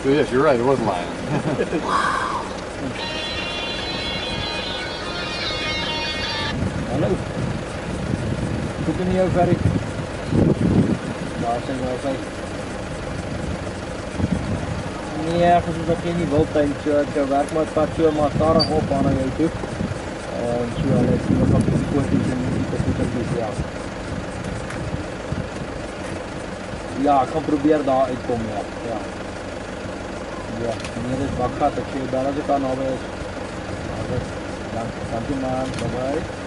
So yes, you're right, it was a lion. Hallo. Goed in jou werk. Daar zijn we al. Nee, ergens is ook nie wildtuin, so ek werk maar pad so maar stadig op aan jou toe. En so net sien of ek die kwesties en die goedjies ja. Ja, ek gaan probeer daar uitkom ja. Ja. Ja, nee, dit bakgat ek sê dan as ek daar naby is. Dankie man, bye bye.